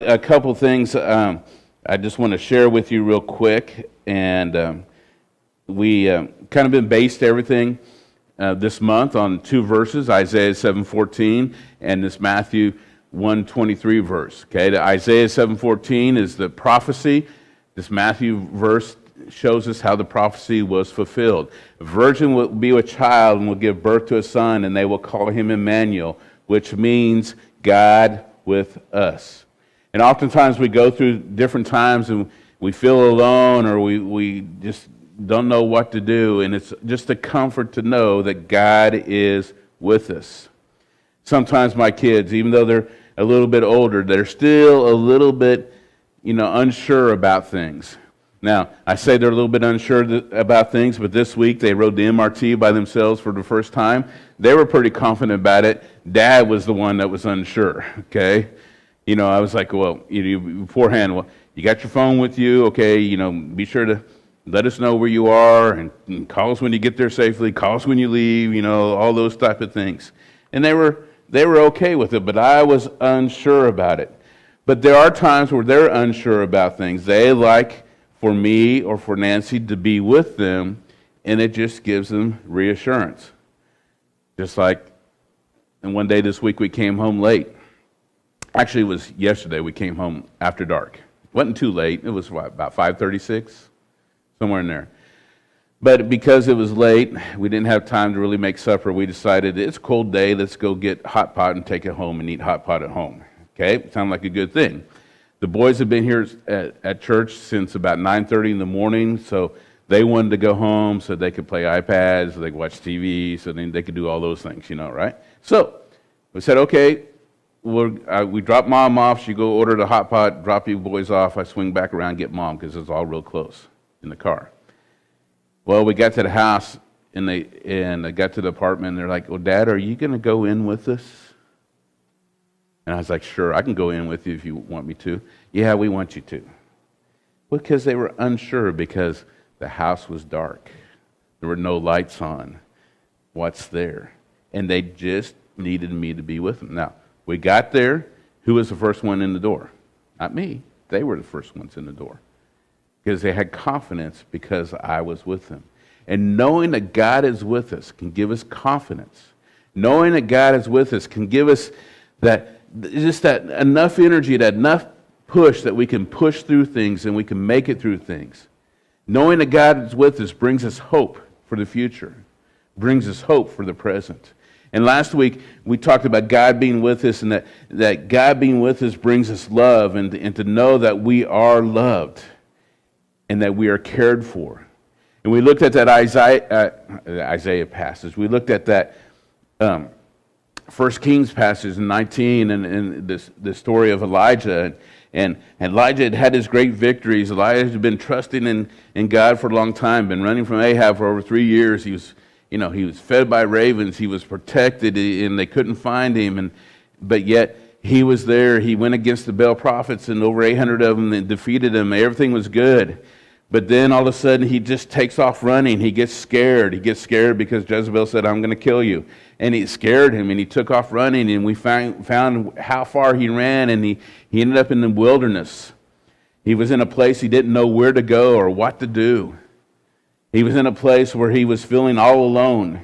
A couple things I just want to share with you real quick, and we kind of been based everything this month on two verses, Isaiah 7:14 and this Matthew 1:23 verse. Okay, the Isaiah 7:14 is the prophecy. This Matthew verse shows us how the prophecy was fulfilled. A virgin will be with child and will give birth to a son, and they will call him Immanuel, which means God with us. And oftentimes we go through different times and we feel alone, or we just don't know what to do. And it's just a comfort to know that God is with us. Sometimes my kids, even though they're a little bit older, they're still a little bit, unsure about things. Now, I say they're a little bit unsure about things, but this week they rode the MRT by themselves for the first time. They were pretty confident about it. Dad was the one that was unsure, okay? I was like, well, beforehand, you got your phone with you, okay, be sure to let us know where you are and call us when you get there safely, call us when you leave, all those type of things. And they were okay with it, but I was unsure about it. But there are times where they're unsure about things. They like for me or for Nancy to be with them, and it just gives them reassurance. Just like, and one day this week we came home late. Actually, it was yesterday we came home after dark. It wasn't too late. It was about 5:36, somewhere in there. But because it was late, we didn't have time to really make supper. We decided it's a cold day. Let's go get hot pot and take it home and eat hot pot at home. Okay, sounded like a good thing. The boys have been here at church since about 9:30 in the morning, so they wanted to go home so they could play iPads, so they could watch TV, so then they could do all those things, right? So we said, okay. We drop Mom off. She go order the hot pot, drop you boys off. I swing back around and get Mom because it's all real close in the car. Well, we got to the house and I got to the apartment. And they're like, "Well, Dad, are you going to go in with us?" And I was like, "Sure, I can go in with you if you want me to." "Yeah, we want you to." Because they were unsure because the house was dark. There were no lights on. What's there? And they just needed me to be with them. Now, we got there. Who was the first one in the door? Not me. They were the first ones in the door. Because they had confidence because I was with them. And knowing that God is with us can give us confidence. Knowing that God is with us can give us that enough energy, that enough push that we can push through things and we can make it through things. Knowing that God is with us brings us hope for the future. Brings us hope for the present. And last week, we talked about God being with us, and that God being with us brings us love, and to know that we are loved and that we are cared for. And we looked at that Isaiah passage. We looked at that 1 Kings passage in 19 and the story of Elijah. And Elijah had his great victories. Elijah had been trusting in God for a long time, been running from Ahab for over 3 years. He was fed by ravens. He was protected, and they couldn't find him. But yet he was there. He went against the Baal prophets, and over 800 of them, and defeated them. Everything was good. But then all of a sudden, he just takes off running. He gets scared. He gets scared because Jezebel said, "I'm going to kill you." And it scared him, and he took off running. And we found how far he ran, and he ended up in the wilderness. He was in a place he didn't know where to go or what to do. He was in a place where he was feeling all alone.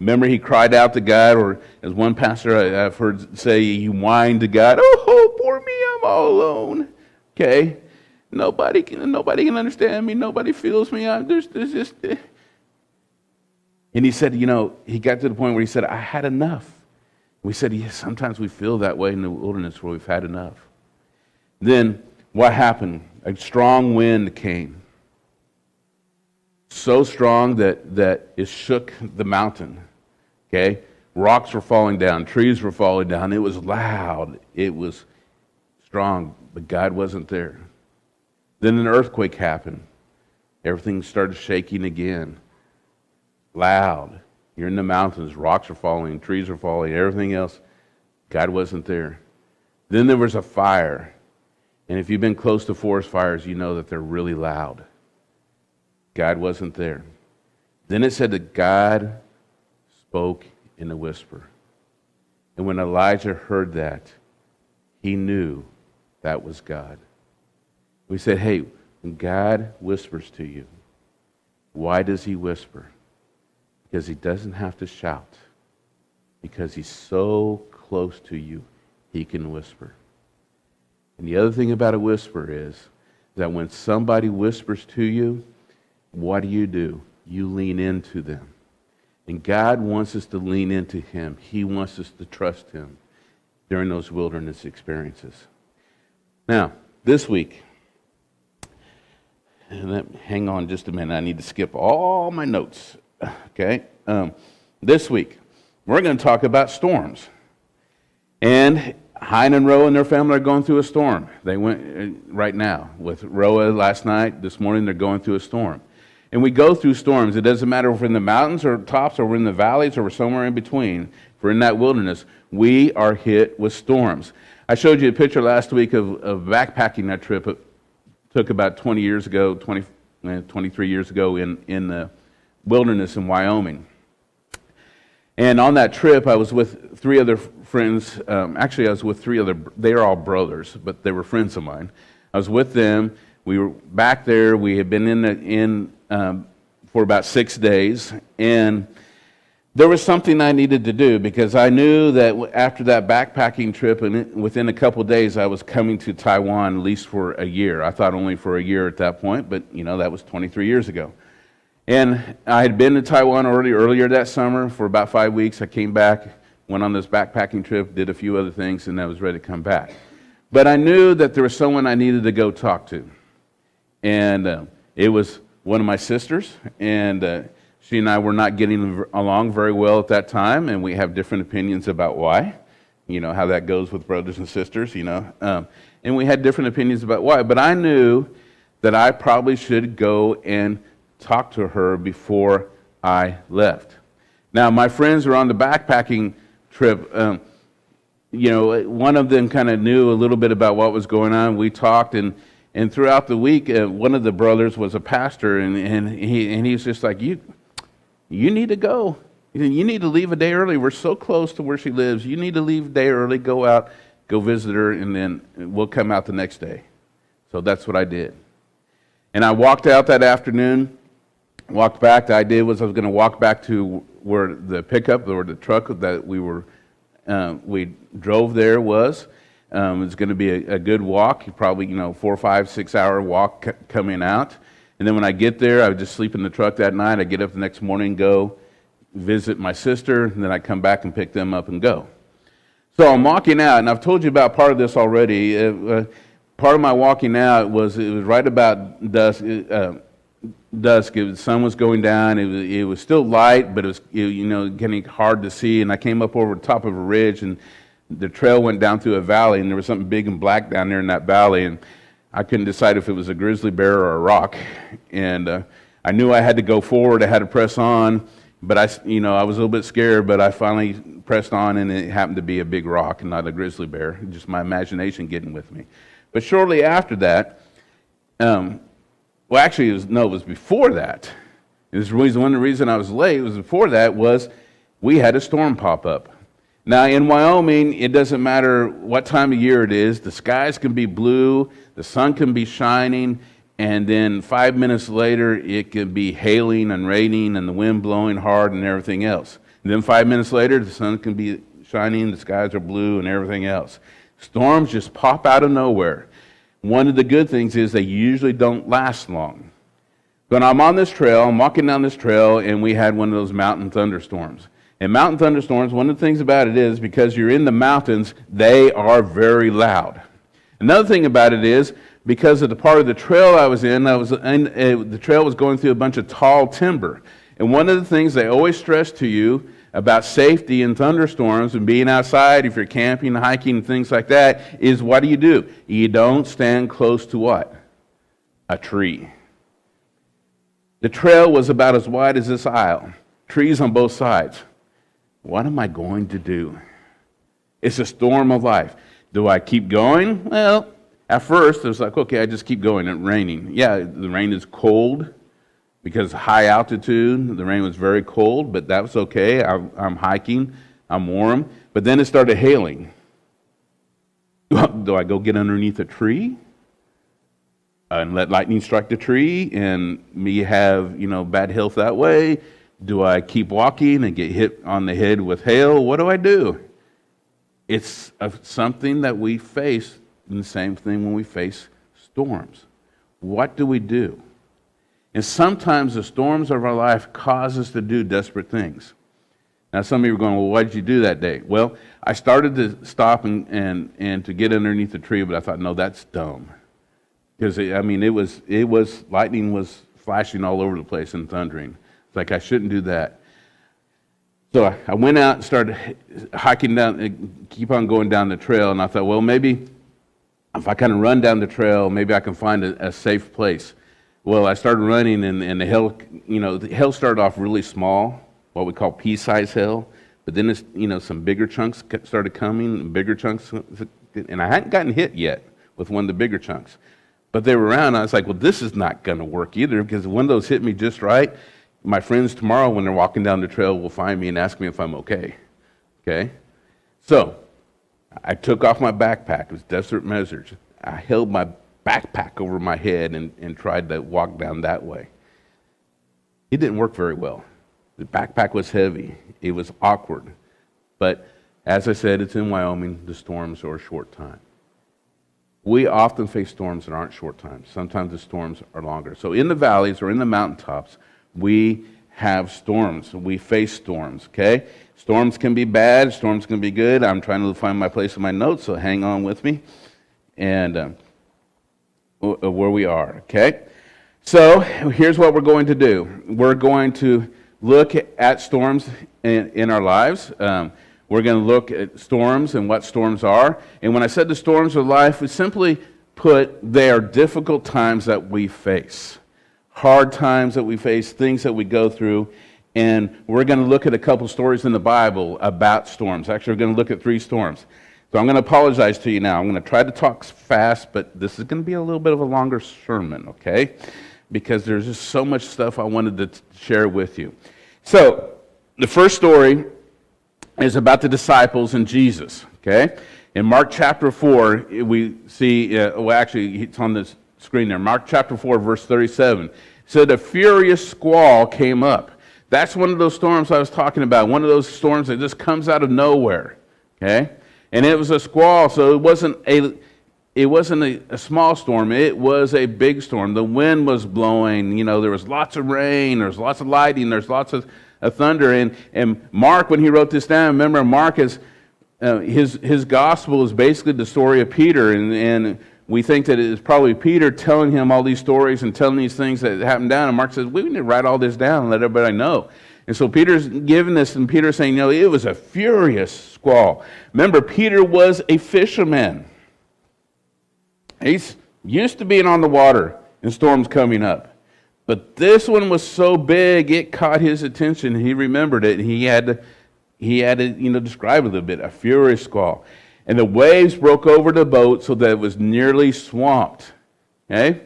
Remember, he cried out to God, or as one pastor I've heard say, he whined to God, "Oh, poor me, I'm all alone." Okay, nobody can understand me. Nobody feels me. There's just. And he said, he got to the point where he said, "I had enough." We said, yes, sometimes we feel that way in the wilderness where we've had enough. Then what happened? A strong wind came. So strong that it shook the mountain. Okay? Rocks were falling down, trees were falling down. It was loud. It was strong, but God wasn't there. Then an earthquake happened. Everything started shaking again. Loud. You're in the mountains, rocks are falling, trees are falling, everything else. God wasn't there. Then there was a fire. And if you've been close to forest fires, you know that they're really loud. God wasn't there. Then it said that God spoke in a whisper. And when Elijah heard that, he knew that was God. We said, hey, when God whispers to you, why does he whisper? Because he doesn't have to shout. Because he's so close to you, he can whisper. And the other thing about a whisper is that when somebody whispers to you, what do? You lean into them. And God wants us to lean into him. He wants us to trust him during those wilderness experiences. Now, this week, hang on just a minute. I need to skip all my notes. Okay? This week, we're going to talk about storms. And Hein and Roa and their family are going through a storm. They went right now with Roa last night. This morning, they're going through a storm. And we go through storms. It doesn't matter if we're in the mountains or tops or we're in the valleys or we're somewhere in between. If we're in that wilderness, we are hit with storms. I showed you a picture last week of backpacking that trip. It took about 23 years ago in the wilderness in Wyoming. And on that trip, I was with three other friends. Actually, I was with three other, they are all brothers, but they were friends of mine. I was with them. We were back there. We had been for about 6 days. And there was something I needed to do because I knew that after that backpacking trip, and within a couple of days, I was coming to Taiwan at least for a year. I thought only for a year at that point, but that was 23 years ago. And I had been to Taiwan earlier that summer for about 5 weeks. I came back, went on this backpacking trip, did a few other things, and I was ready to come back. But I knew that there was someone I needed to go talk to. And it was one of my sisters, and she and I were not getting along very well at that time, and we have different opinions about why. How that goes with brothers and sisters, and we had different opinions about why. But I knew that I probably should go and talk to her before I left. Now, my friends were on the backpacking trip. One of them kind of knew a little bit about what was going on. We talked, and throughout the week, one of the brothers was a pastor, and he was just like, you need to go. You need to leave a day early. We're so close to where she lives. You need to leave a day early, go out, go visit her, and then we'll come out the next day. So that's what I did. And I walked out that afternoon, walked back. The idea was I was going to walk back to where the pickup or the truck that we drove there was. It was going to be a good walk, probably 4, 5, 6 hour walk coming out. And then when I get there, I would just sleep in the truck that night. I get up the next morning, go visit my sister, and then I come back and pick them up and go. So I'm walking out, and I've told you about part of this already. Part of my walking out was right about dusk. The sun was going down. It was still light, but it was getting hard to see. And I came up over the top of a ridge, and the trail went down through a valley, and there was something big and black down there in that valley, and I couldn't decide if it was a grizzly bear or a rock. And I knew I had to go forward. I had to press on, but I was a little bit scared. But I finally pressed on, and it happened to be a big rock and not a grizzly bear. Just my imagination getting with me. But shortly after that, it was before that. One of the reasons I was late was before that was we had a storm pop up. Now, in Wyoming, it doesn't matter what time of year it is. The skies can be blue, the sun can be shining, and then 5 minutes later, it can be hailing and raining and the wind blowing hard and everything else. And then 5 minutes later, the sun can be shining, the skies are blue and everything else. Storms just pop out of nowhere. One of the good things is they usually don't last long. But I'm on this trail, I'm walking down this trail, and we had one of those mountain thunderstorms. And mountain thunderstorms, one of the things about it is because you're in the mountains, they are very loud. Another thing about it is because of the part of the trail I was in, the trail was going through a bunch of tall timber. And one of the things they always stress to you about safety in thunderstorms and being outside, if you're camping, hiking, and things like that, is what do? You don't stand close to what? A tree. The trail was about as wide as this aisle. Trees on both sides. What am I going to do? It's a storm of life. Do I keep going? Well, at first it was like, okay, I just keep going. It's raining. Yeah, the rain is cold because high altitude. The rain was very cold, but that was okay. I'm hiking. I'm warm. But then it started hailing. Do I go get underneath a tree and let lightning strike the tree and me have, bad health that way? Do I keep walking and get hit on the head with hail? What do I do? It's something that we face, and the same thing when we face storms. What do we do? And sometimes the storms of our life cause us to do desperate things. Now, some of you are going, well, why did you do that day? Well, I started to stop and to get underneath the tree, but I thought, no, that's dumb. Because, lightning was flashing all over the place and thundering. It's like, I shouldn't do that. So I went out and started hiking down, keep on going down the trail, and I thought, well, maybe if I kind of run down the trail, maybe I can find a safe place. Well, I started running, and the hill started off really small, what we call pea-sized hill, but then some bigger chunks started coming, bigger chunks, and I hadn't gotten hit yet with one of the bigger chunks. But they were around, and I was like, well, this is not going to work either, because when those hit me just right, my friends tomorrow when they're walking down the trail will find me and ask me if I'm okay. Okay? So, I took off my backpack. It was desperate measures. I held my backpack over my head and tried to walk down that way. It didn't work very well. The backpack was heavy. It was awkward. But as I said, it's in Wyoming. The storms are a short time. We often face storms that aren't short times. Sometimes the storms are longer. So in the valleys or in the mountaintops, we have storms. We face storms, okay? Storms can be bad. Storms can be good. I'm trying to find my place in my notes, so hang on with me. And where we are, okay? So here's what we're going to do. We're going to look at storms in our lives. We're going to look at storms and what storms are. And when I said the storms of life, we simply put, they are difficult times that we face. Hard times that we face, things that we go through. And we're going to look at a couple stories in the Bible about storms. Actually, we're going to look at 3 storms. So I'm going to apologize to you now. I'm going to try to talk fast, but this is going to be a little bit of a longer sermon, okay? Because there's just so much stuff I wanted to share with you. So the first story is about the disciples and Jesus, okay? In Mark chapter 4, we see, actually, it's on the screen there. Mark chapter 4, verse 37. It said, a furious squall came up. That's one of those storms I was talking about, one of those storms that just comes out of nowhere, okay? And it was a squall, so it wasn't a small storm. It was a big storm. The wind was blowing. There was lots of rain. There was lots of lightning. There's lots of thunder. And Mark, when he wrote this down, remember, Mark is his gospel is basically the story of Peter, and we think that it is probably Peter telling him all these stories and telling these things that happened down. And Mark says, we need to write all this down and let everybody know. And so Peter's giving this, and Peter's saying, it was a furious squall. Remember, Peter was a fisherman. He's used to being on the water and storms coming up. But this one was so big, it caught his attention. He remembered it, and he had to describe it a little bit, a furious squall. And the waves broke over the boat so that it was nearly swamped. Okay?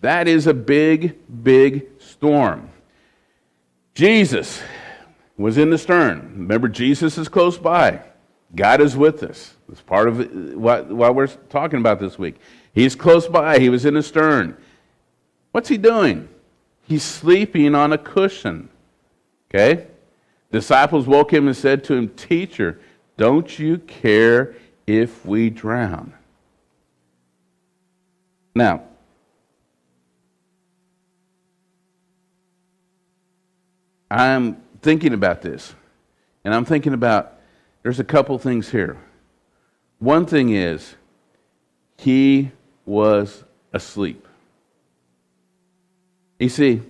That is a big, big storm. Jesus was in the stern. Remember, Jesus is close by. God is with us. It's part of what we're talking about this week. He's close by. He was in the stern. What's he doing? He's sleeping on a cushion. Okay? Disciples woke him and said to him, Teacher, don't you care if we drown? Now, I'm thinking about this, and I'm thinking about, there's a couple things here. One thing is, he was asleep. You see,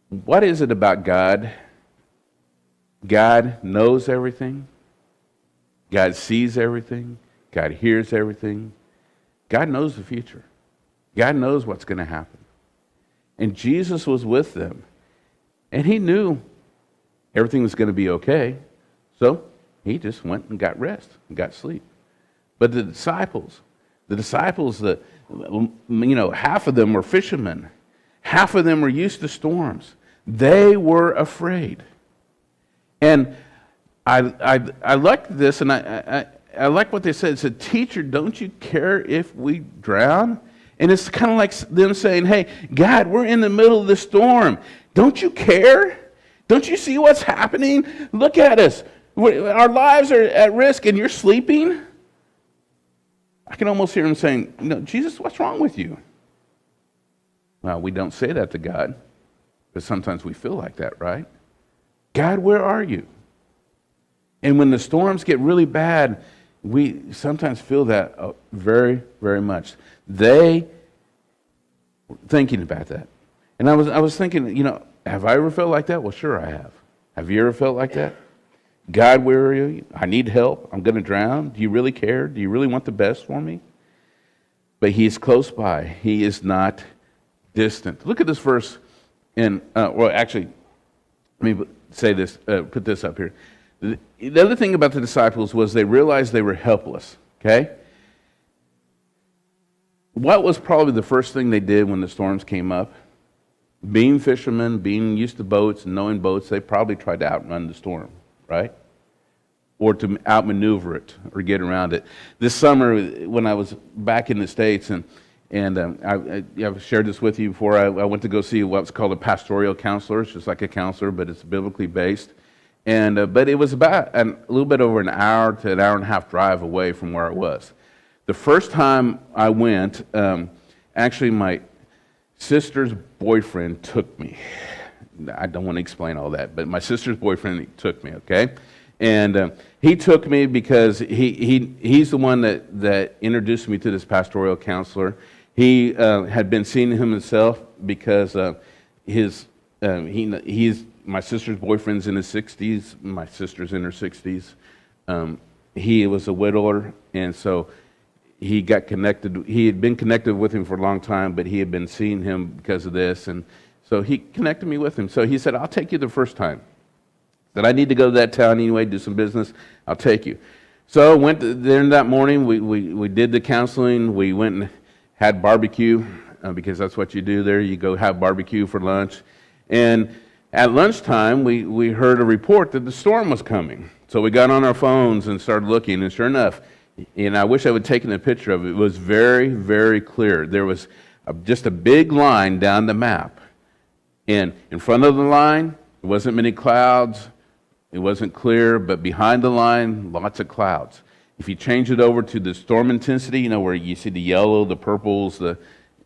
what is it about God? God knows everything. God sees everything. God hears everything. God knows the future. God knows what's going to happen. And Jesus was with them. And he knew everything was going to be okay. So he just went and got rest and got sleep. But the disciples, half of them were fishermen. Half of them were used to storms. They were afraid. And I liked this, and I like what they said. It said, teacher, don't you care if we drown? And it's kind of like them saying, hey, God, we're in the middle of the storm. Don't you care? Don't you see what's happening? Look at us. Our lives are at risk and you're sleeping? I can almost hear him saying, no, Jesus, what's wrong with you? Well, we don't say that to God, but sometimes we feel like that, right? God, where are you? And when the storms get really bad, we sometimes feel that very, very much. They were thinking about that. And I was thinking, have I ever felt like that? Well, sure I have. Have you ever felt like that? God, where are you? I need help. I'm going to drown. Do you really care? Do you really want the best for me? But he is close by. He is not distant. Look at this verse actually, let me say this, put this up here. The other thing about the disciples was they realized they were helpless, okay? What was probably the first thing they did when the storms came up? Being fishermen, being used to boats and knowing boats, they probably tried to outrun the storm, right? Or to outmaneuver it or get around it. This summer, when I was back in the States, and I've shared this with you before, I went to go see what's called a pastoral counselor. It's just like a counselor, but it's biblically based. But it was about a little bit over an hour to an hour and a half drive away from where I was. The first time I went, actually my sister's boyfriend took me. I don't want to explain all that, but my sister's boyfriend took me, okay? And he took me because he's the one that introduced me to this pastoral counselor. He had been seeing him himself because he's my sister's boyfriend's in his 60s. My sister's in her 60s. He was a widower, and so he got connected. He had been connected with him for a long time, but he had been seeing him because of this, and so he connected me with him. So he said, I'll take you the first time. That I need to go to that town anyway, do some business. I'll take you. So I went there that morning. We did the counseling. We went and had barbecue because that's what you do there. You go have barbecue for lunch. And at lunchtime, we heard a report that the storm was coming. So we got on our phones and started looking, and sure enough, and I wish I would have taken a picture of it. It was very, very clear. There was just a big line down the map. And in front of the line, there wasn't many clouds. It wasn't clear, but behind the line, lots of clouds. If you change it over to the storm intensity, where you see the yellow, the purples,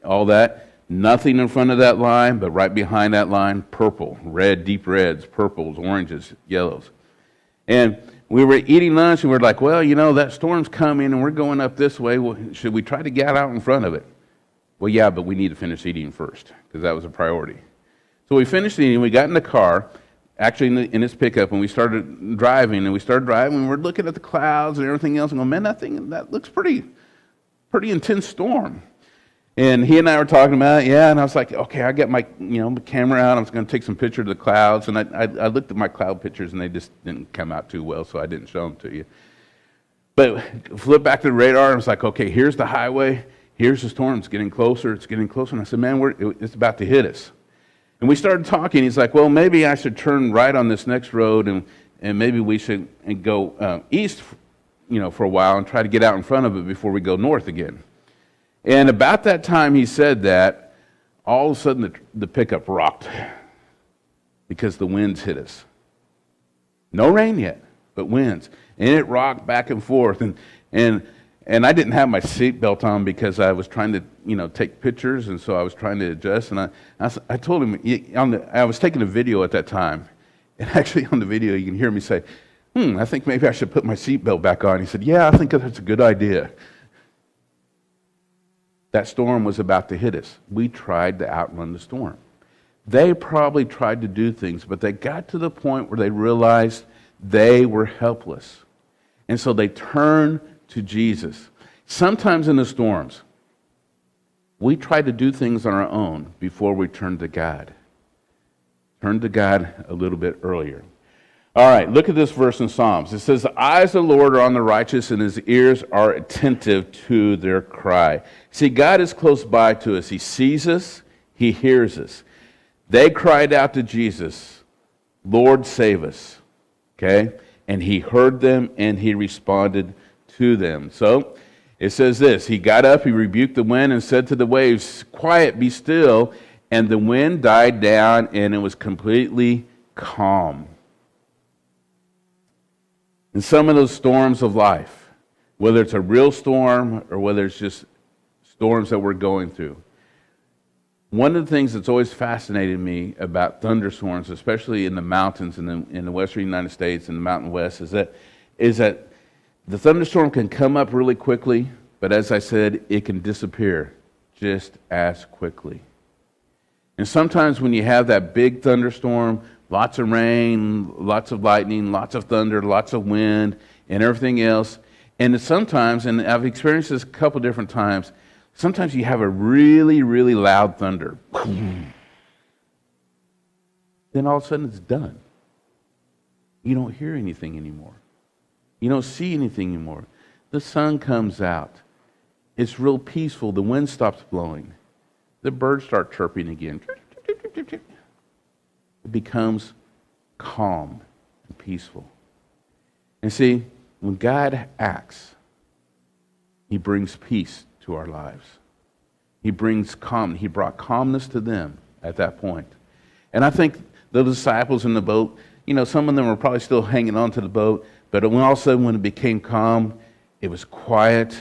all that, nothing in front of that line, but right behind that line, purple, red, deep reds, purples, oranges, yellows. And we were eating lunch, and we were like, well, that storm's coming, and we're going up this way. Well, should we try to get out in front of it? Well, yeah, but we need to finish eating first, because that was a priority. So we finished eating, we got in the car, actually in his pickup, and we started driving, and we're looking at the clouds and everything else, and going, man, that looks pretty intense storm. And he and I were talking about it, and I was like, okay, I got my camera out, I was going to take some pictures of the clouds, and I looked at my cloud pictures, and they just didn't come out too well, so I didn't show them to you. But flip back to the radar, and I was like, okay, here's the highway, here's the storm, it's getting closer, and I said, man, it's about to hit us. And we started talking. He's like, well, maybe I should turn right on this next road, and maybe we should go east, for a while and try to get out in front of it before we go north again. And about that time he said that, all of a sudden the pickup rocked because the winds hit us. No rain yet, but winds. And it rocked back and forth. And I didn't have my seatbelt on because I was trying to, take pictures, and so I was trying to adjust. And I told him, I was taking a video at that time, and actually on the video you can hear me say, I think maybe I should put my seatbelt back on. He said, yeah, I think that's a good idea. That storm was about to hit us. We tried to outrun the storm. They probably tried to do things, but they got to the point where they realized they were helpless. And so they turned to Jesus. Sometimes in the storms, we try to do things on our own before we turn to God. Turn to God a little bit earlier. All right, look at this verse in Psalms. It says, the eyes of the Lord are on the righteous, and his ears are attentive to their cry. See, God is close by to us. He sees us. He hears us. They cried out to Jesus, Lord, save us. Okay? And he heard them, and he responded to them. So it says this, he got up, he rebuked the wind and said to the waves, quiet, be still. And the wind died down and it was completely calm. In some of those storms of life, whether it's a real storm or whether it's just storms that we're going through, one of the things that's always fascinated me about thunderstorms, especially in the mountains in the western United States and the Mountain West, is that the thunderstorm can come up really quickly, but as I said, it can disappear just as quickly. And sometimes when you have that big thunderstorm, lots of rain, lots of lightning, lots of thunder, lots of wind, and everything else, and sometimes, and I've experienced this a couple different times, sometimes you have a really, really loud thunder. Then all of a sudden it's done. You don't hear anything anymore. You don't see anything anymore. The sun comes out. It's real peaceful. The wind stops blowing. The birds start chirping again. It becomes calm and peaceful. And see, when God acts, he brings peace to our lives. He brings calm. He brought calmness to them at that point. And I think the disciples in the boat, some of them were probably still hanging on to the boat, but when all of a sudden when it became calm, it was quiet.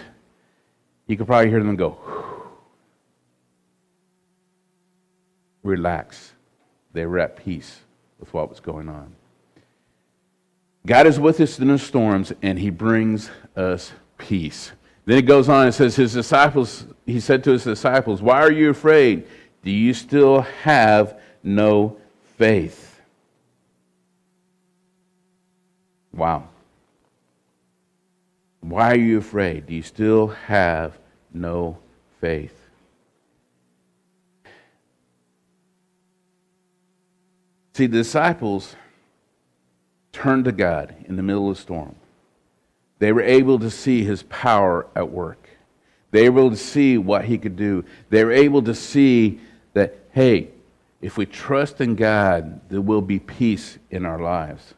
You could probably hear them go, relax. They were at peace with what was going on. God is with us in the storms, and he brings us peace. Then it goes on and says, he said to his disciples, why are you afraid? Do you still have no faith? Wow. Why are you afraid? Do you still have no faith? See, the disciples turned to God in the middle of the storm. They were able to see his power at work. They were able to see what he could do. They were able to see that, hey, if we trust in God, there will be peace in our lives.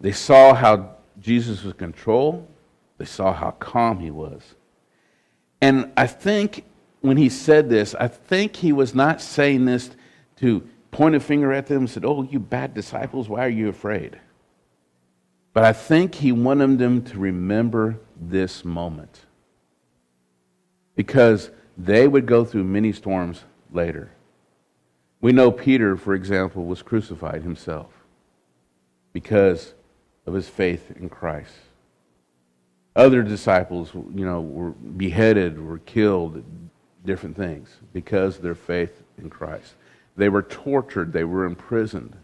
They saw how Jesus was in control. They saw how calm he was. And I think when he said this, I think he was not saying this to point a finger at them and said, oh, you bad disciples, why are you afraid? But I think he wanted them to remember this moment, because they would go through many storms later. We know Peter, for example, was crucified himself because of his faith in Christ. Other disciples, were beheaded, were killed, different things because of their faith in Christ. They were tortured, they were imprisoned.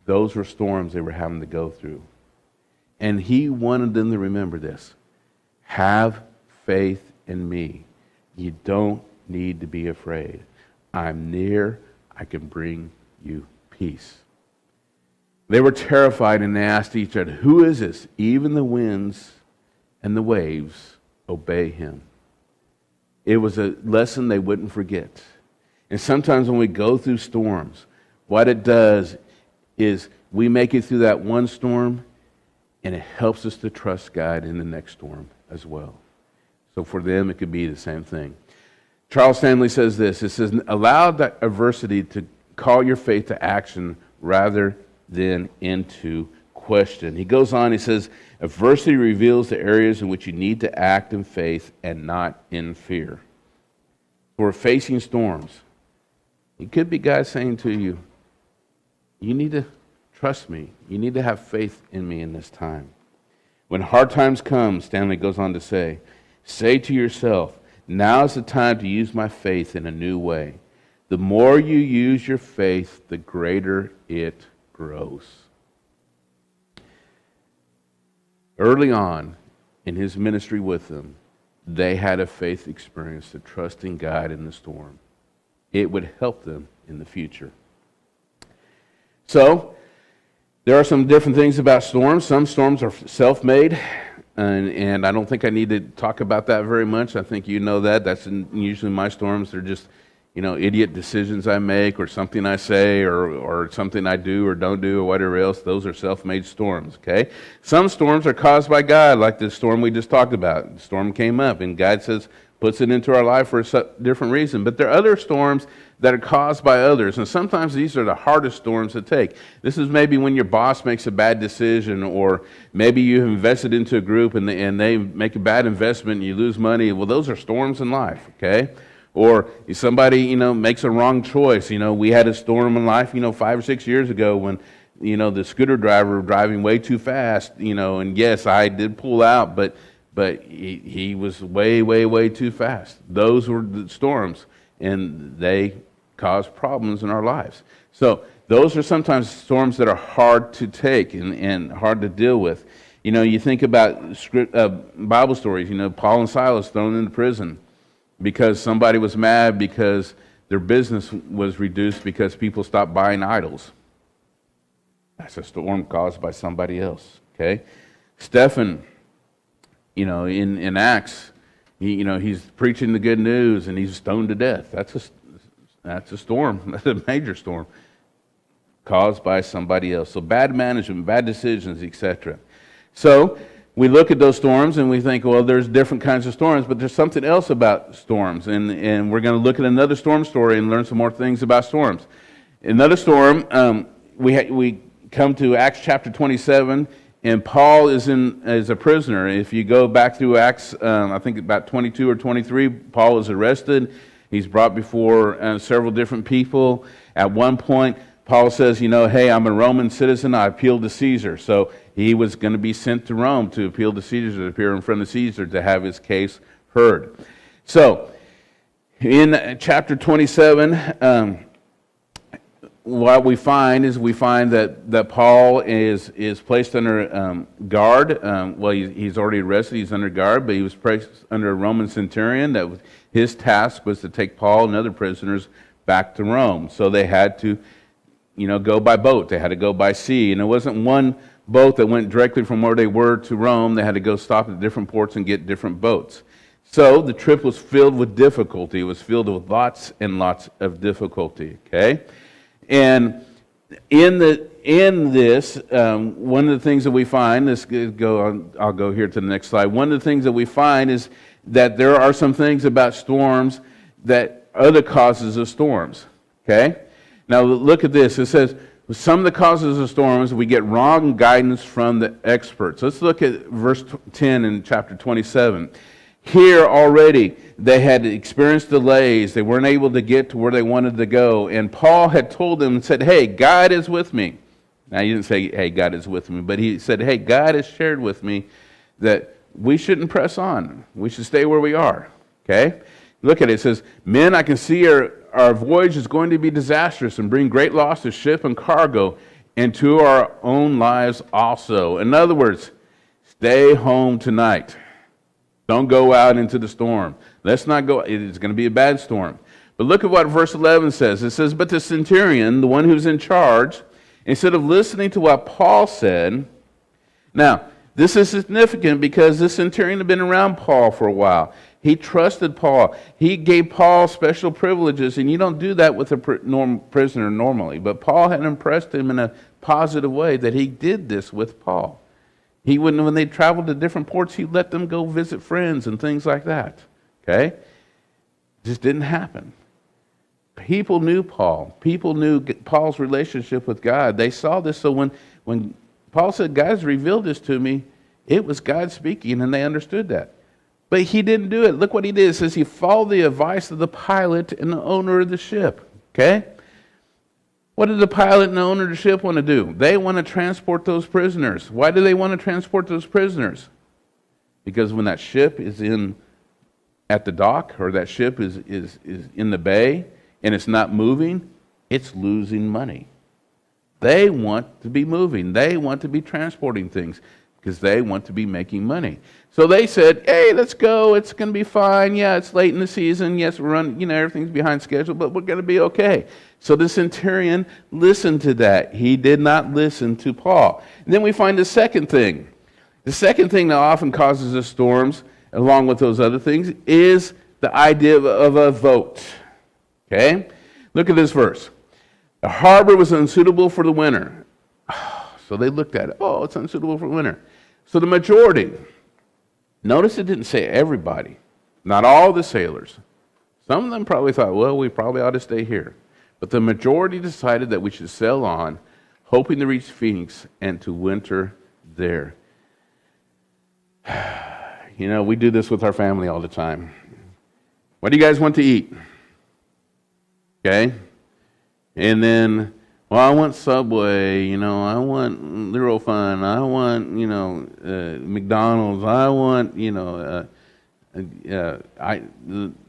Those were storms they were having to go through. And he wanted them to remember this. Have faith in me. You don't need to be afraid. I'm near. I can bring you peace. They were terrified and they asked each other, who is this? Even the winds and the waves obey him. It was a lesson they wouldn't forget. And sometimes when we go through storms, what it does is we make it through that one storm, and it helps us to trust God in the next storm as well. So for them, it could be the same thing. Charles Stanley says this. It says, allow that adversity to call your faith to action rather than into question. He goes on, he says, adversity reveals the areas in which you need to act in faith and not in fear. For facing storms, it could be God saying to you, you need to trust me. You need to have faith in me in this time. When hard times come, Stanley goes on to say to yourself, now is the time to use my faith in a new way. The more you use your faith, the greater it grows. Early on in his ministry with them, they had a faith experience of trusting God in the storm. It would help them in the future. So, there are some different things about storms. Some storms are self-made, and I don't think I need to talk about that very much. I think you know that. That's usually my storms. They're just, idiot decisions I make, or something I say, or something I do or don't do, or whatever else. Those are self-made storms, okay? Some storms are caused by God, like the storm we just talked about. The storm came up, and God puts it into our life for a different reason. But there are other storms that are caused by others, and sometimes these are the hardest storms to take. This is maybe when your boss makes a bad decision, or maybe you have invested into a group and they make a bad investment and you lose money. Well, those are storms in life, okay? Or somebody, makes a wrong choice. We had a storm in life, 5 or 6 years ago when, the scooter driver was driving way too fast, and yes, I did pull out, but he was way, way, way too fast. Those were the storms, and they cause problems in our lives. So those are sometimes storms that are hard to take and hard to deal with. You think about Bible stories, Paul and Silas thrown into prison because somebody was mad because their business was reduced because people stopped buying idols. That's a storm caused by somebody else, okay? Stephen, in Acts, he's preaching the good news and he's stoned to death. That's a storm. That's a major storm caused by somebody else. So bad management, bad decisions, etc. So we look at those storms and we think, well, there's different kinds of storms, but there's something else about storms. And we're going to look at another storm story and learn some more things about storms. Another storm, we come to Acts chapter 27, and Paul is a prisoner. If you go back through Acts, I think about 22 or 23, Paul is arrested. He's brought before several different people. At one point, Paul says, hey, I'm a Roman citizen. I appeal to Caesar. So he was going to be sent to Rome to appeal to Caesar, to appear in front of Caesar to have his case heard. So in chapter 27, what we find that Paul is placed under guard. He's already arrested. He's under guard, but he was placed under a Roman centurion. His task was to take Paul and other prisoners back to Rome. So they had to, go by boat. They had to go by sea, and it wasn't one boat that went directly from where they were to Rome. They had to go stop at different ports and get different boats. So the trip was filled with difficulty. It was filled with lots and lots of difficulty. Okay. And in this, one of the things that we find, I'll go here to the next slide. One of the things that we find is that there are some things about storms that are the causes of storms. Okay? Now look at this. It says, some of the causes of storms, we get wrong guidance from the experts. Let's look at verse 10 in chapter 27. Here already, they had experienced delays. They weren't able to get to where they wanted to go. And Paul had told them and said, hey, God is with me. Now, he didn't say, hey, God is with me. But he said, hey, God has shared with me that we shouldn't press on. We should stay where we are. Okay? Look at it. It says, men, I can see our voyage is going to be disastrous and bring great loss to ship and cargo and to our own lives also. In other words, stay home tonight. Don't go out into the storm. Let's not go. It's going to be a bad storm. But look at what verse 11 says. It says, but the centurion, the one who's in charge, instead of listening to what Paul said. Now, this is significant because this centurion had been around Paul for a while. He trusted Paul. He gave Paul special privileges, and you don't do that with a prisoner normally. But Paul had impressed him in a positive way that he did this with Paul. He wouldn't, when they traveled to different ports, he'd let them go visit friends and things like that. Okay? It just didn't happen. People knew Paul. People knew Paul's relationship with God. They saw this, so when Paul said, God's revealed this to me, it was God speaking, and they understood that. But he didn't do it. Look what he did. It says he followed the advice of the pilot and the owner of the ship. Okay? What did the pilot and the owner of the ship want to do? They want to transport those prisoners. Why do they want to transport those prisoners? Because when that ship is at the dock, or that ship is in the bay, and it's not moving, it's losing money. They want to be moving. They want to be transporting things because they want to be making money. So they said, hey, let's go. It's going to be fine. Yeah, it's late in the season. Yes, we're running, everything's behind schedule, but we're going to be okay. So the centurion listened to that. He did not listen to Paul. And then we find the second thing. The second thing that often causes us storms, along with those other things, is the idea of a vote. Okay? Look at this verse. The harbor was unsuitable for the winter. So they looked at it. Oh, it's unsuitable for winter. So the majority, notice it didn't say everybody, not all the sailors. Some of them probably thought, well, we probably ought to stay here. But the majority decided that we should sail on, hoping to reach Phoenix and to winter there. You know, we do this with our family all the time. What do you guys want to eat? Okay? And then, well, I want Subway, you know, I want Little Fun, I want, you know, McDonald's, I want, you know,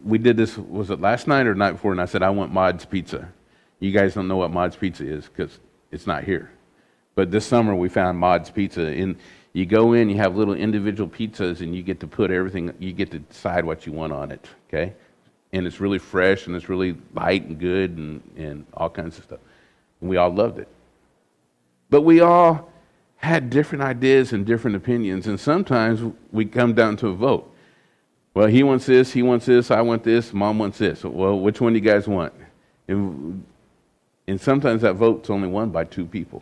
we did this, was it last night or the night before, and I said, I want Mod's Pizza. You guys don't know what Mod's Pizza is because it's not here. But this summer we found Mod's Pizza, and you go in, you have little individual pizzas, and you get to put everything, you get to decide what you want on it, okay? And it's really fresh, and it's really light and good, and all kinds of stuff. And we all loved it. But we all had different ideas and different opinions, and sometimes we come down to a vote. Well, he wants this, I want this, Mom wants this. Well, which one do you guys want? And sometimes that vote's only won by 2 people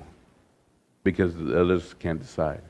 because the others can't decide.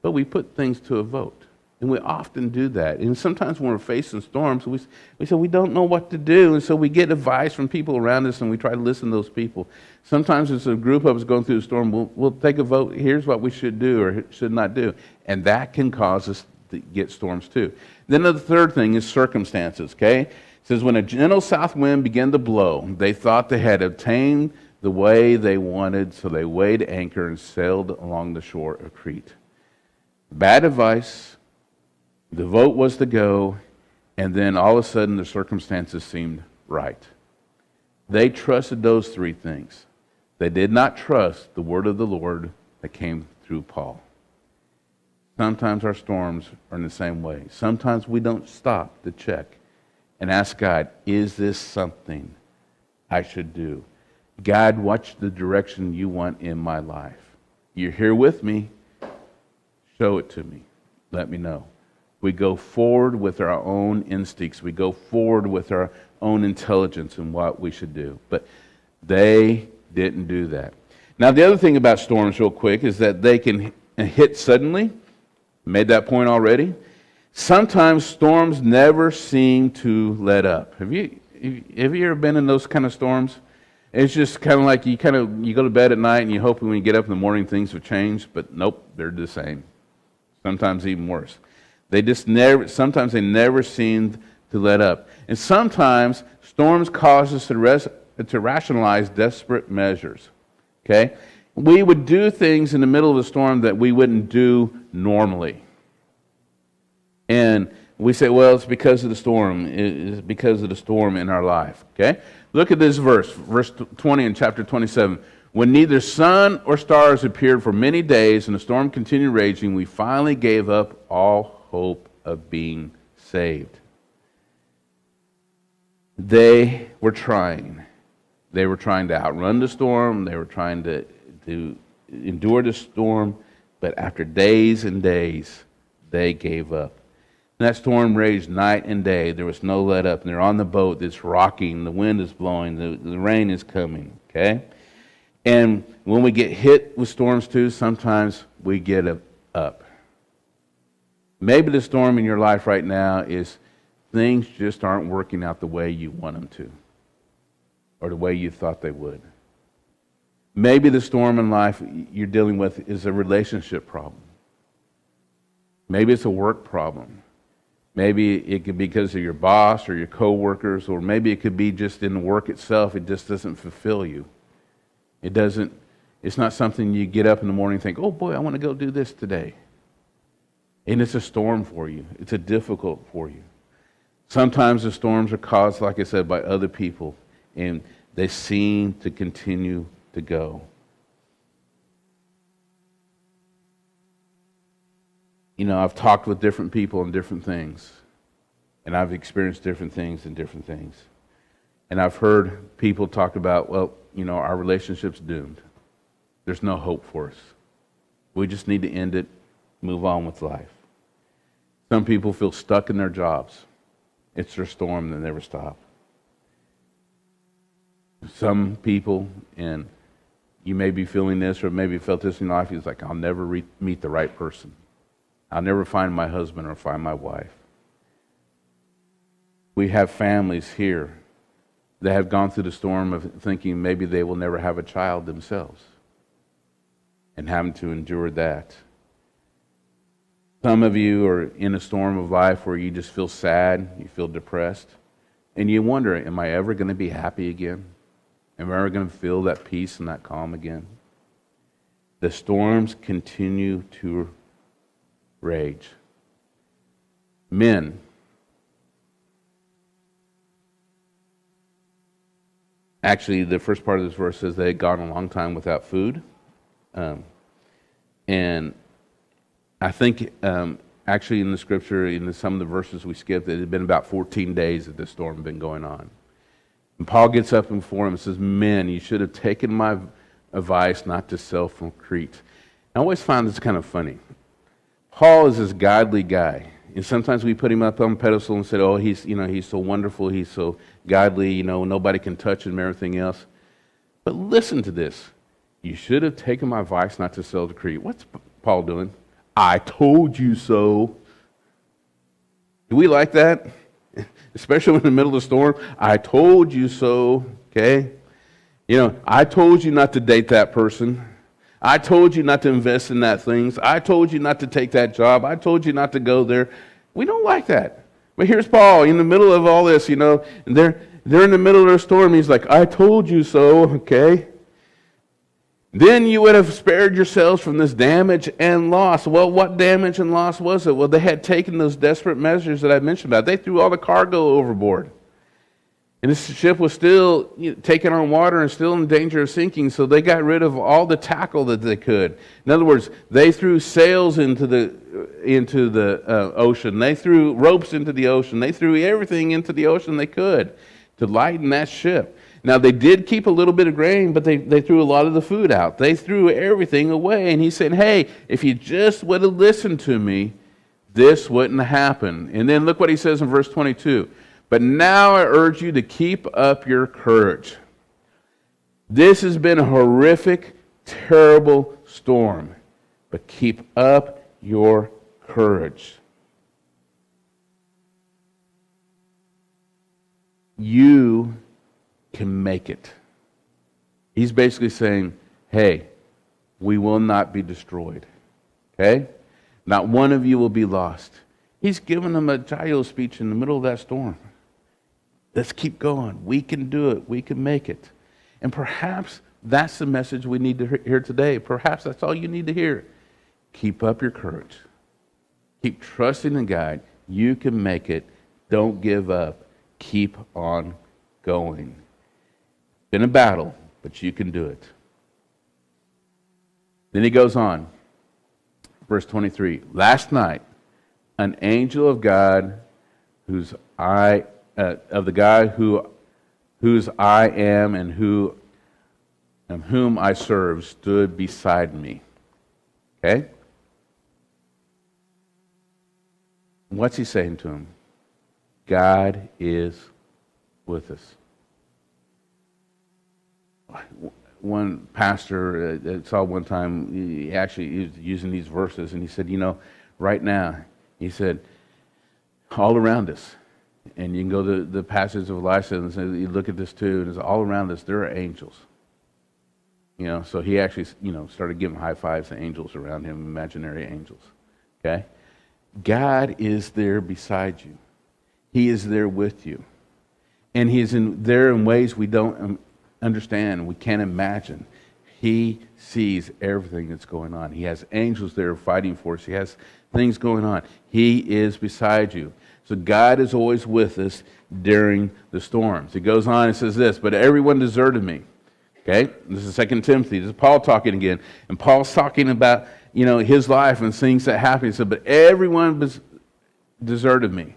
But we put things to a vote, and we often do that. And sometimes when we're facing storms, we say we don't know what to do, and so we get advice from people around us, and we try to listen to those people. Sometimes it's a group of us going through the storm, we'll take a vote, here's what we should do or should not do. And that can cause us to get storms too. Then the third thing is circumstances, okay? It says, when a gentle south wind began to blow, they thought they had obtained the way they wanted, so they weighed anchor and sailed along the shore of Crete. Bad advice, the vote was to go, and then all of a sudden the circumstances seemed right. They trusted those 3 things. They did not trust the word of the Lord that came through Paul. Sometimes our storms are in the same way. Sometimes we don't stop to check and ask God, is this something I should do? God, what's the direction you want in my life? You're here with me. Show it to me. Let me know. We go forward with our own instincts. We go forward with our own intelligence in what we should do. But they didn't do that. Now, the other thing about storms, real quick, is that they can hit suddenly. Made that point already. Sometimes storms never seem to let up. Have you ever been in those kind of storms? It's just kind of like you go to bed at night and you hope when you get up in the morning things have changed, but nope, they're the same. Sometimes even worse. Sometimes they never seem to let up. And sometimes storms cause us to rationalize desperate measures. Okay? We would do things in the middle of a storm that we wouldn't do normally. And we say, well, it's because of the storm. It's because of the storm in our life. Okay? Look at this verse 20 in chapter 27. When neither sun or stars appeared for many days and the storm continued raging, we finally gave up all hope of being saved. They were trying. They were trying to outrun the storm. They were trying to endure the storm. But after days and days, they gave up. And that storm raged night and day. There was no let up. And they're on the boat. It's rocking. The wind is blowing. The rain is coming. Okay? And when we get hit with storms too, sometimes we get up. Maybe the storm in your life right now is things just aren't working out the way you want them to, or the way you thought they would. Maybe the storm in life you're dealing with is a relationship problem. Maybe it's a work problem. Maybe it could be because of your boss or your coworkers, or maybe it could be just in the work itself. It just doesn't fulfill you. It's not something you get up in the morning and think, oh boy, I want to go do this today. And it's a storm for you. It's a difficult for you. Sometimes the storms are caused, like I said, by other people, and they seem to continue to go. You know, I've talked with different people on different things, and I've experienced different things and different things. And I've heard people talk about, well, you know, our relationship's doomed. There's no hope for us. We just need to end it, move on with life. Some people feel stuck in their jobs. It's their storm, they never stop. Some people, and you may be feeling this or maybe felt this in your life, it's like, I'll never meet the right person. I'll never find my husband or find my wife. We have families here that have gone through the storm of thinking maybe they will never have a child themselves and having to endure that. Some of you are in a storm of life where you just feel sad, you feel depressed, and you wonder, am I ever going to be happy again? Am I ever going to feel that peace and that calm again? The storms continue to rage. Men, actually, the first part of this verse says they had gone a long time without food. And I think actually in the scripture, in some of the verses we skipped, it had been about 14 days that this storm had been going on. And Paul gets up before him and says, men, you should have taken my advice not to sail from Crete. I always found this kind of funny. Paul is this godly guy. And sometimes we put him up on a pedestal and said, oh, he's so wonderful, he's so godly, nobody can touch him and everything else. But listen to this. You should have taken my advice not to sail to Crete. What's Paul doing? I told you so. Do we like that? Especially in the middle of the storm. I told you so, okay? I told you not to date that person. I told you not to invest in that things. I told you not to take that job. I told you not to go there. We don't like that. But here's Paul in the middle of all this, and they're in the middle of a storm. He's like, I told you so, okay? Then you would have spared yourselves from this damage and loss. Well, what damage and loss was it? Well, they had taken those desperate measures that I mentioned about. They threw all the cargo overboard. And this ship was still taking on water and still in danger of sinking, so they got rid of all the tackle that they could. In other words, they threw sails into the ocean. They threw ropes into the ocean. They threw everything into the ocean they could to lighten that ship. Now, they did keep a little bit of grain, but they threw a lot of the food out. They threw everything away. And he said, hey, if you just would have listened to me, this wouldn't happen. And then look what he says in verse 22. But now I urge you to keep up your courage. This has been a horrific, terrible storm, but keep up your courage. You can make it. He's basically saying, hey, we will not be destroyed. Okay? Not one of you will be lost. He's given them a gyro speech in the middle of that storm. Let's keep going. We can do it. We can make it. And perhaps that's the message we need to hear today. Perhaps that's all you need to hear. Keep up your courage. Keep trusting in God. You can make it. Don't give up. Keep on going. It's been a battle, but you can do it. Then he goes on. Verse 23. Last night, an angel of God, whose I am and whom I serve, stood beside me. Okay? What's he saying to him? God is with us. One pastor I saw one time, he was using these verses, and he said, right now, he said, all around us, and you can go to the passage of Elisha and say, you look at this too, and it's all around us, there are angels. So he actually, started giving high fives to angels around him, imaginary angels. Okay? God is there beside you. He is there with you. And He is there in ways we don't understand, we can't imagine. He sees everything that's going on. He has angels there fighting for us. He has things going on. He is beside you. So God is always with us during the storms. It goes on and says this, but everyone deserted me. Okay? This is 2 Timothy. This is Paul talking again. And Paul's talking about, his life and things that happen. He said, but everyone deserted me.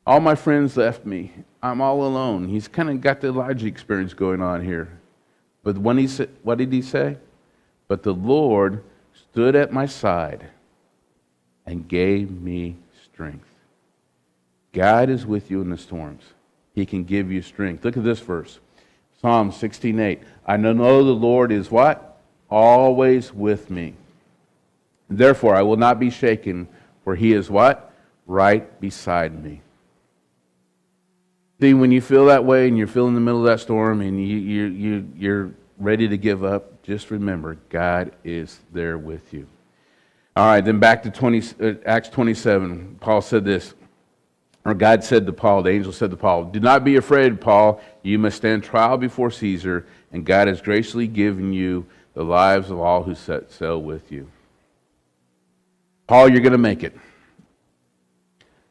All my friends left me. I'm all alone. He's kind of got the Elijah experience going on here. But when he said, what did he say? But the Lord stood at my side and gave me strength. God is with you in the storms. He can give you strength. Look at this verse. Psalm 16:8. I know the Lord is what? Always with me. Therefore, I will not be shaken, for he is what? Right beside me. See, when you feel that way and you're feeling in the middle of that storm and you're ready to give up, just remember, God is there with you. All right, then back to Acts 27. Paul said this, or God said to Paul, the angel said to Paul, do not be afraid, Paul. You must stand trial before Caesar, and God has graciously given you the lives of all who set sail with you. Paul, you're going to make it.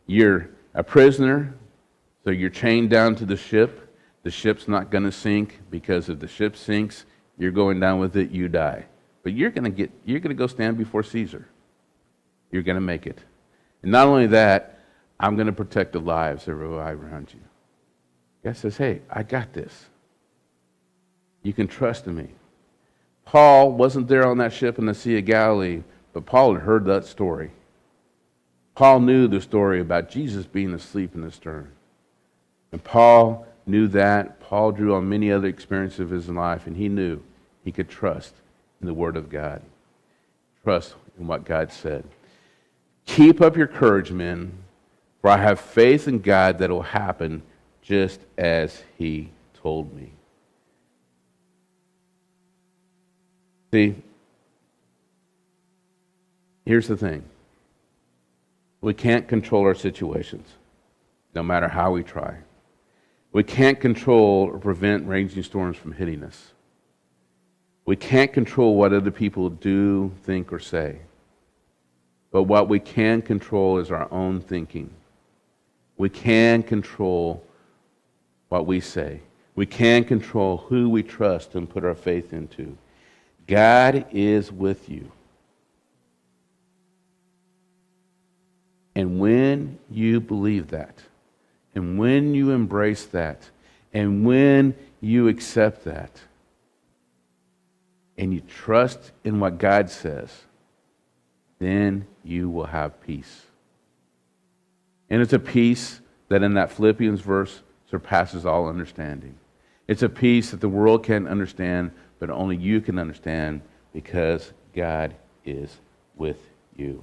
You're a prisoner, so you're chained down to the ship. The ship's not going to sink, because if the ship sinks, you're going down with it, you die. But you're going to go stand before Caesar. You're going to make it. And not only that, I'm going to protect the lives of everybody around you. God says, hey, I got this. You can trust in me. Paul wasn't there on that ship in the Sea of Galilee, but Paul had heard that story. Paul knew the story about Jesus being asleep in the stern. And Paul knew that. Paul drew on many other experiences of his life, and he knew he could trust in the Word of God. Trust in what God said. Keep up your courage, men, for I have faith in God that it will happen just as he told me. See, here's the thing. We can't control our situations, no matter how we try. We can't control or prevent raging storms from hitting us. We can't control what other people do, think, or say. But what we can control is our own thinking. We can control what we say. We can control who we trust and put our faith into. God is with you. And when you believe that, and when you embrace that, and when you accept that, and you trust in what God says, then you will have peace. And it's a peace that in that Philippians verse surpasses all understanding. It's a peace that the world can't understand, but only you can understand, because God is with you.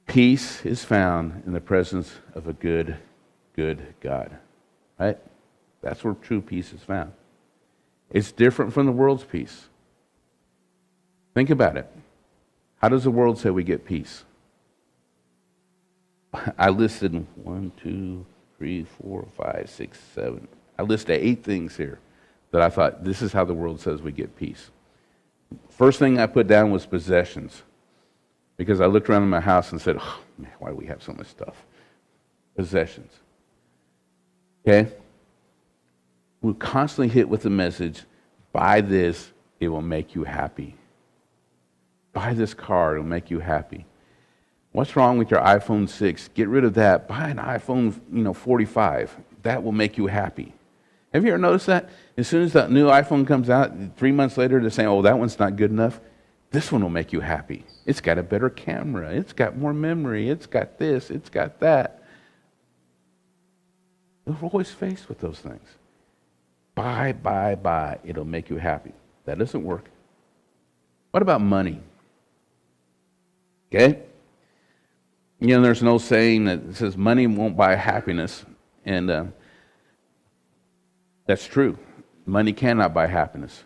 Peace is found in the presence of a good God. Right? That's where true peace is found. It's different from the world's peace. Think about it. How does the world say we get peace? I listed 1, 2, 3, 4, 5, 6, 7. I listed 8 things here that I thought this is how the world says we get peace. First thing I put down was possessions. Because I looked around in my house and said, oh, man, why do we have so much stuff? Possessions. Okay? We're constantly hit with the message, buy this, it will make you happy. Buy this car, it will make you happy. What's wrong with your iPhone 6? Get rid of that. Buy an iPhone 45. That will make you happy. Have you ever noticed that? As soon as that new iPhone comes out, 3 months later, they're saying, oh, that one's not good enough. This one will make you happy. It's got a better camera. It's got more memory. It's got this. It's got that. We're always faced with those things. Buy. It'll make you happy. That doesn't work. What about money? Okay? You know, there's an old saying that says money won't buy happiness. And that's true. Money cannot buy happiness.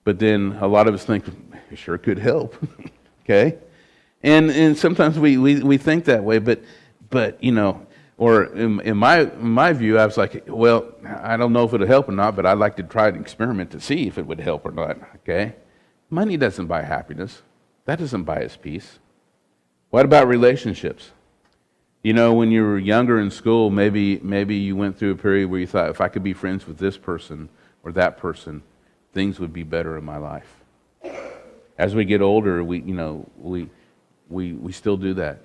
But then a lot of us think, it sure could help. Okay? And sometimes we think that way, but you know, or in my view, I was like, well, I don't know if it'll help or not, but I'd like to try an experiment to see if it would help or not. Okay? Money doesn't buy happiness. That doesn't buy us peace. What about relationships? You know, when you were younger in school, maybe you went through a period where you thought, if I could be friends with this person or that person, things would be better in my life. As we get older, we still do that.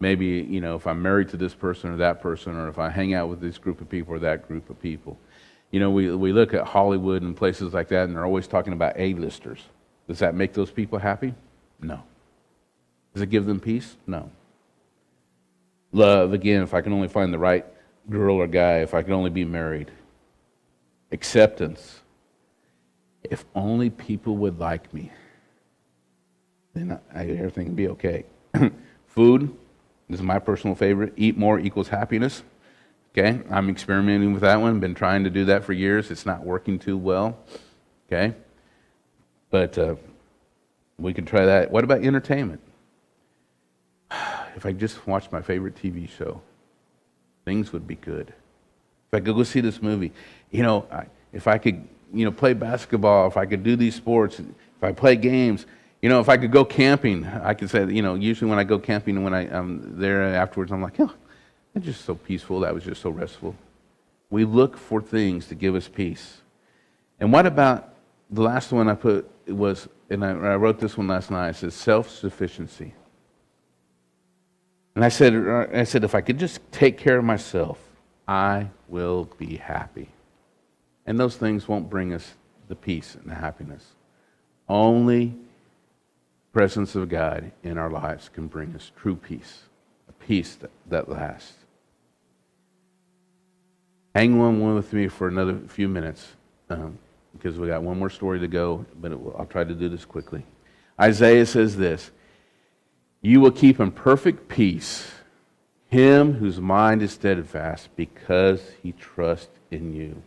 Maybe, you know, if I'm married to this person or that person, or if I hang out with this group of people or that group of people. You know, we look at Hollywood and places like that, and they're always talking about A-listers. Does that make those people happy? No. Does it give them peace? No. Love, again, if I can only find the right girl or guy, if I can only be married. acceptance. If only people would like me, then everything would be okay. Food, this is my personal favorite. Eat more equals happiness. Okay, I'm experimenting with that one. Been trying to do that for years. It's not working too well. Okay, but we could try that. What about entertainment? If I just watched my favorite TV show, things would be good. If I could go see this movie, if I could, play basketball, if I could do these sports, if I play games, if I could go camping, I could say, usually when I go camping and when I'm there afterwards, I'm like, oh, that's just so peaceful. That was just so restful. We look for things to give us peace. And what about the last one I put was, and I wrote this one last night, it says self-sufficiency. And I said, if I could just take care of myself, I will be happy. And those things won't bring us the peace and the happiness. Only presence of God in our lives can bring us true peace, a peace that lasts. Hang on with me for another few minutes because we got one more story to go, but I'll try to do this quickly. Isaiah says this, "You will keep in perfect peace him whose mind is steadfast because he trusts in you."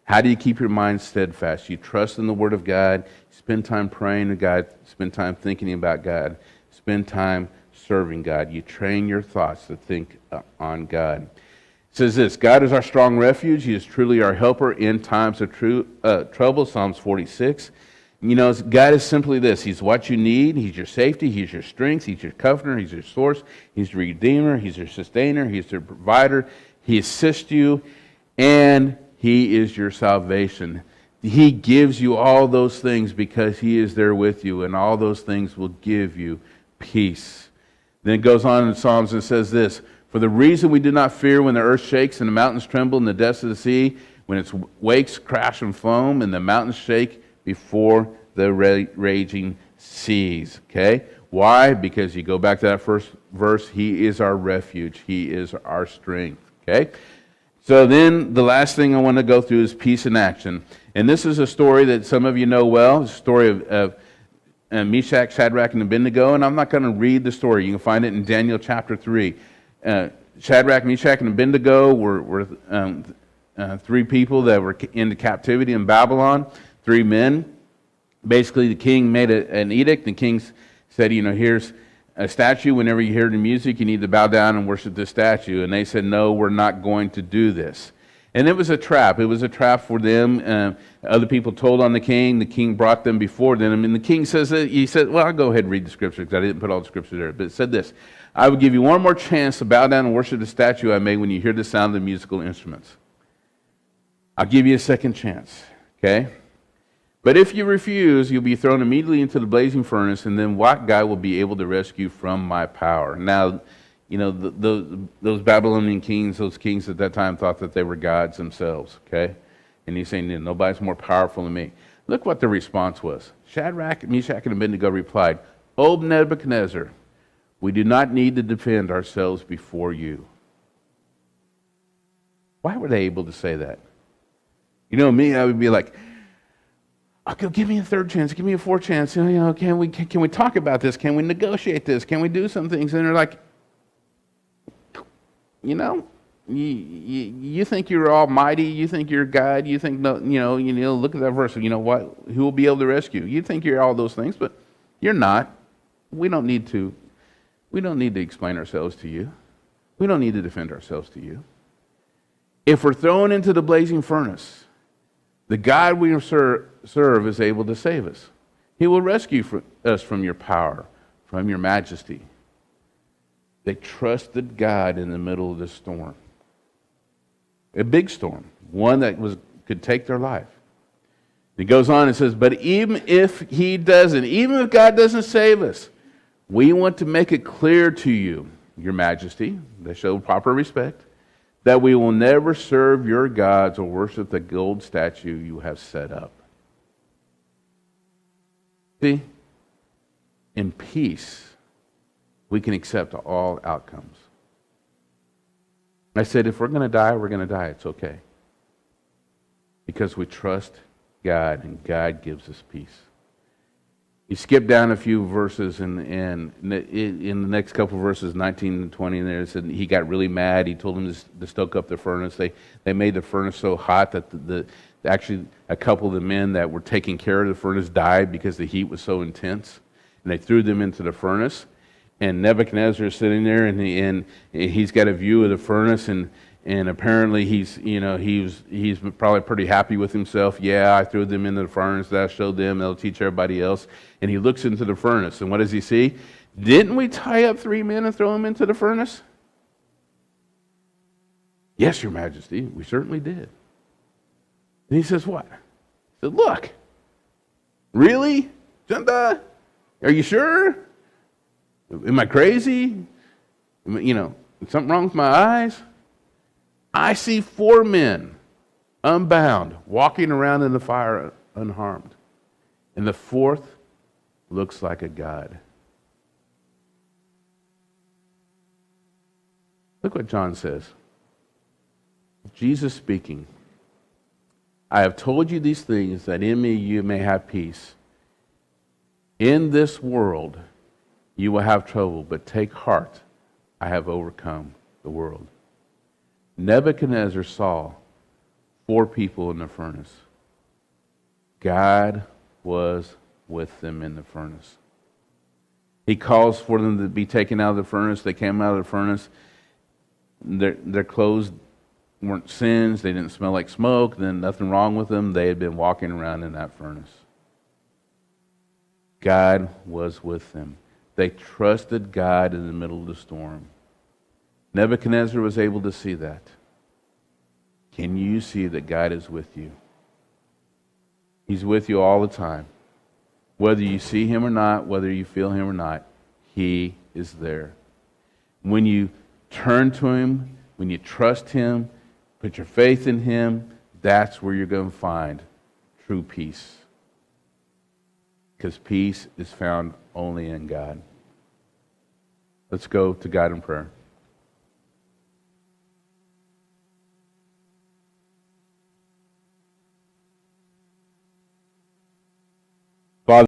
How do you keep your mind steadfast? You trust in the Word of God, spend time praying to God, spend time thinking about God, spend time serving God. You train your thoughts to think on God. It says this, God is our strong refuge. He is truly our helper in times of trouble, Psalms 46. God is simply this. He's what you need. He's your safety. He's your strength. He's your comforter. He's your source. He's your redeemer. He's your sustainer. He's your provider. He assists you, and He is your salvation. He gives you all those things because He is there with you, and all those things will give you peace. Then it goes on in Psalms and says this, "For the reason we do not fear when the earth shakes and the mountains tremble and the depths of the sea, when its wakes crash and foam and the mountains shake before the raging seas." Okay? Why? Because you go back to that first verse, He is our refuge. He is our strength. Okay? So then the last thing I want to go through is peace in action. And this is a story that some of you know well. It's a story of Meshach, Shadrach, and Abednego. And I'm not going to read the story. You can find it in Daniel chapter 3. Shadrach, Meshach, and Abednego were three people that were into captivity in Babylon, three men. Basically, the king made an edict. The king said, here's a statue. Whenever you hear the music, you need to bow down and worship the statue. And they said, no, we're not going to do this. And it was a trap. It was a trap for them. Other people told on the king. The king brought them before them. And the king said, well, I'll go ahead and read the scripture because I didn't put all the scripture there. But it said this, "I will give you one more chance to bow down and worship the statue I made when you hear the sound of the musical instruments. I'll give you a second chance." Okay? "But if you refuse, you'll be thrown immediately into the blazing furnace, and then what God will be able to rescue from my power?" Now, those Babylonian kings, those kings at that time thought that they were gods themselves, okay? And he's saying, nobody's more powerful than me. Look what the response was. Shadrach, Meshach, and Abednego replied, "O Nebuchadnezzar, we do not need to defend ourselves before you." Why were they able to say that? Me, I would be like, "Okay, give me a third chance, give me a fourth chance. Can we talk about this? Can we negotiate this? Can we do some things?" And they're like, you think you're almighty, you think you're God, you think look at that verse. What? Who will be able to rescue? You think you're all those things, but you're not. We don't need to explain ourselves to you. We don't need to defend ourselves to you. If we're thrown into the blazing furnace, the God we serve is able to save us. He will rescue us from your power, from your majesty. They trusted God in the middle of this storm. A big storm, one that could take their life. It goes on and says, "But even if even if God doesn't save us, we want to make it clear to you, your majesty," they showed proper respect, "that we will never serve your gods or worship the gold statue you have set up." See, in peace, we can accept all outcomes. I said, if we're going to die, we're going to die. It's okay. Because we trust God, and God gives us peace. You skip down a few verses, and in the next couple of verses, 19 and 20, and there it said he got really mad. He told them to stoke up the furnace. They made the furnace so hot that actually a couple of the men that were taking care of the furnace died because the heat was so intense. And they threw them into the furnace. And Nebuchadnezzar is sitting there, and he's got a view of the furnace, and apparently he's probably pretty happy with himself. Yeah, I threw them into the furnace. That showed them. They'll teach everybody else. And he looks into the furnace, and what does he see? Didn't we tie up 3 men and throw them into the furnace? Yes, Your Majesty, we certainly did. And he says, what? He said, look, really? Junda? Are you sure? Am I crazy? Something wrong with my eyes? I see 4 men unbound, walking around in the fire unharmed. And the 4th looks like a god. Look what John says. Jesus speaking. I have told you these things that in me you may have peace. In this world you will have trouble, but take heart. I have overcome the world. Nebuchadnezzar saw 4 people in the furnace. God was with them in the furnace. He calls for them to be taken out of the furnace. They came out of the furnace. Their clothes weren't singed. They didn't smell like smoke. Then nothing wrong with them. They had been walking around in that furnace. God was with them. They trusted God in the middle of the storm. Nebuchadnezzar was able to see that. Can you see that God is with you? He's with you all the time. Whether you see Him or not, whether you feel Him or not, He is there. When you turn to Him, when you trust Him, put your faith in Him, that's where you're going to find true peace. Because peace is found only in God. Let's go to God in prayer.